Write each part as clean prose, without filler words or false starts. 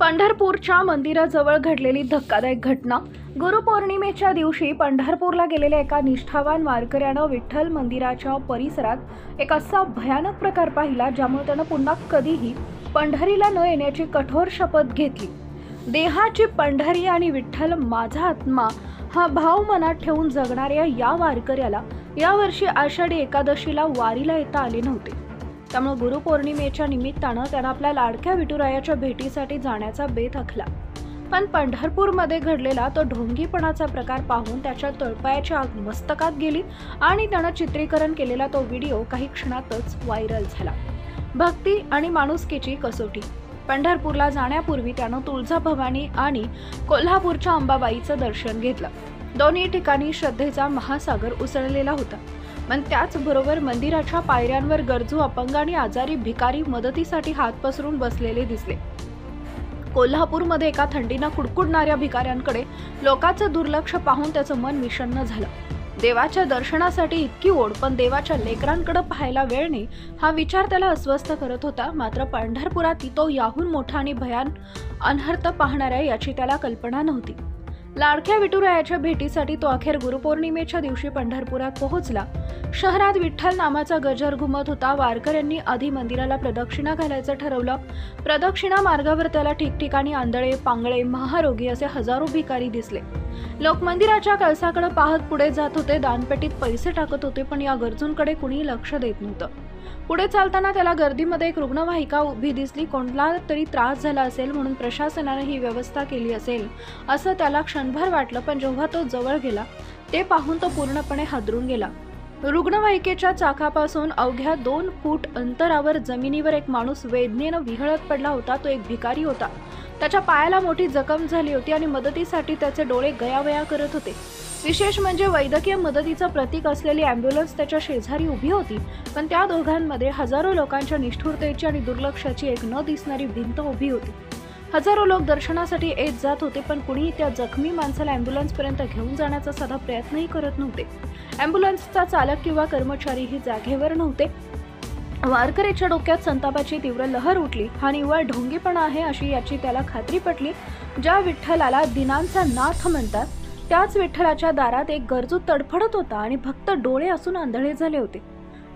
पंढरपूरच्या मंदिराजवळ घडलेली धक्कादायक घटना। गुरुपौर्णिमेच्या दिवशी पंढरपूरला गेलेल्या एका निष्ठावान वारकऱ्यानं विठ्ठल मंदिराच्या परिसरात एक असा भयानक प्रकार पाहिला, ज्यामुळे त्यानं पुन्हा कधीही पंढरीला न येण्याची कठोर शपथ घेतली। देहाची पंढरी आणि विठ्ठल माझा आत्मा हा भाव मनात ठेवून जगणाऱ्या या वारकऱ्याला यावर्षी आषाढी एकादशीला वारीला येता आले नव्हते। त्यामुळे गुरुपौर्णिमेच्या निमित्तानं त्यानं आपल्या लाडक्या विठुरायाच्या भेटीसाठी जाण्याचा बेत आखला। पण पंढरपूरमध्ये घडलेला तो ढोंगीपणाचा प्रकार पाहून त्याच्या तळपायाची आग मस्तकात गेली आणि त्यानं चित्रीकरण केलेला तो व्हिडिओ काही क्षणातच व्हायरल झाला। भक्ती आणि माणुसकीची कसोटी। पंढरपूरला जाण्यापूर्वी त्यानं तुळजाभवानी आणि कोल्हापूरच्या अंबाबाईचं दर्शन घेतलं। दोन्ही ठिकाणी श्रद्धेचा महासागर उसळलेला होता। पण त्याचबरोबर मंदिराच्या पायऱ्यांवर गरजू, अपंग आणि आजारी भिकारी मदतीसाठी हात पसरून बसलेले दिसले। कोल्हापूरमध्ये एका थंडीनं कुडकुडणाऱ्या भिकाऱ्यांकडे लोकांचं दुर्लक्ष पाहून त्याचं मन विषण्ण झालं। देवाच्या दर्शनासाठी इतकी ओढ, पण देवाच्या लेकरांकडे पाहायला वेळ नाही हा विचार त्याला अस्वस्थ करत होता। मात्र पंढरपुरात तो याहून मोठा आणि भयान अनर्थ पाहणाऱ्या याची त्याला कल्पना नव्हती। लाडक्या विठुरायाच्या भेटीसाठी तो अखेर गुरुपौर्णिमेच्या दिवशी पंढरपुरात पोहोचला। शहरात विठ्ठल नामाचा गजर घुमत होता। वारकऱ्यांनी आधी मंदिराला प्रदक्षिणा घालायचं ठरवलं। प्रदक्षिणा मार्गावर त्याला ठिकठिकाणी आंधळे, पांगळे, महारोगी असे हजारो भिकारी दिसले। लोक मंदिराच्या कळसाकडे पाहत पुढे जात होते, दानपेटीत पैसे टाकत होते, पण या गरजूंकडे कुणी लक्ष देत नव्हतं। पुढे चालताना त्याला गर्दीमध्ये एक रुग्णवाहिका उभी दिसली। कोणाला तरी त्रास झाला असेल म्हणून प्रशासनाने ही व्यवस्था केली असेल असं त्याला क्षणभर वाटलं, पण जेव्हा तो जवळ गेला ते पाहून तो पूर्णपणे हादरून गेला। रुग्णवाहिकेच्या चाकापासून अवघ्या 2 फूट अंतरावर जमिनीवर एक माणूस वेदनेनं विहळत पडला होता। तो एक भिकारी होता। त्याच्या पायाला मोठी जखम झाली होती आणि मदतीसाठी त्याचे डोळे गयावया करत होते। विशेष म्हणजे वैद्यकीय मदतीचं प्रतीक असलेली अँब्युलन्स त्याच्या शेजारी उभी होती, पण त्या दोघांमध्ये हजारो लोकांच्या निष्ठुरतेची आणि दुर्लक्षाची एक न दिसणारी भिंत उभी होती। हजारो लोक दर्शनासाठी येत जात होते, पण कुणीही त्या जखमी माणसाला अँब्युलन्सपर्यंत घेऊन जाण्याचा साधा प्रयत्नही करत नव्हते। अँब्युलन्सचा चालक किंवा कर्मचारीही जागेवर नव्हते। वारकऱ्याच्या डोक्यात संतापाची तीव्र लहर उठली। हा निव्वळ ढोंगीपणा आहे अशी याची त्याला खात्री पटली। ज्या विठ्ठलाला दिनांचा नाथ म्हणतात, त्याच विठ्ठलाच्या दारात एक गरजू तडफडत होता आणि फक्त डोळे असून आंधळे झाले होते।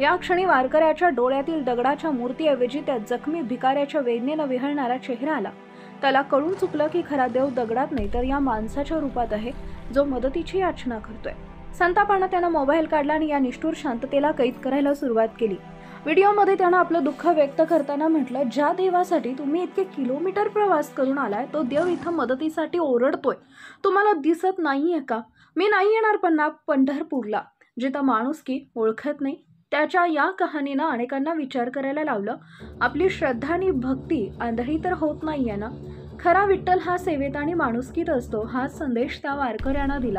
या क्षणी वारकऱ्याच्या डोळ्यातील दगडाच्या मूर्तीऐवजी त्या जखमी भिकाऱ्याच्या वेदनेनं विहळणारा चेहरा आला। त्याला कळून चुकलं की खरा देव दगडात नाही तर या माणसाच्या रूपात आहे, जो मदतीची याचना करतोय। संतापानं त्यानं मोबाईल काढला आणि या निष्ठुर शांततेला कैद करायला सुरुवात केली। व्हिडिओमध्ये त्यानं आपलं दुःख व्यक्त करताना म्हटलं, ज्या देवासाठी तुम्ही इतके किलोमीटर प्रवास करून आलाय, तो देव इथं मदतीसाठी ओरडतोय। तुम्हाला दिसत नाहीये का? मी नाही येणार पंढरपूरला, जिथं माणुसकी ओळखत नाही। त्याच्या या कहाणीनं अनेकांना विचार करायला लावलं। आपली श्रद्धा आणि भक्ती आंधळी तर होत नाहीये ना? खरा विठ्ठल हा सेवेत आणि माणुसकीत असतो, हा संदेश त्या वारकऱ्यांना दिला।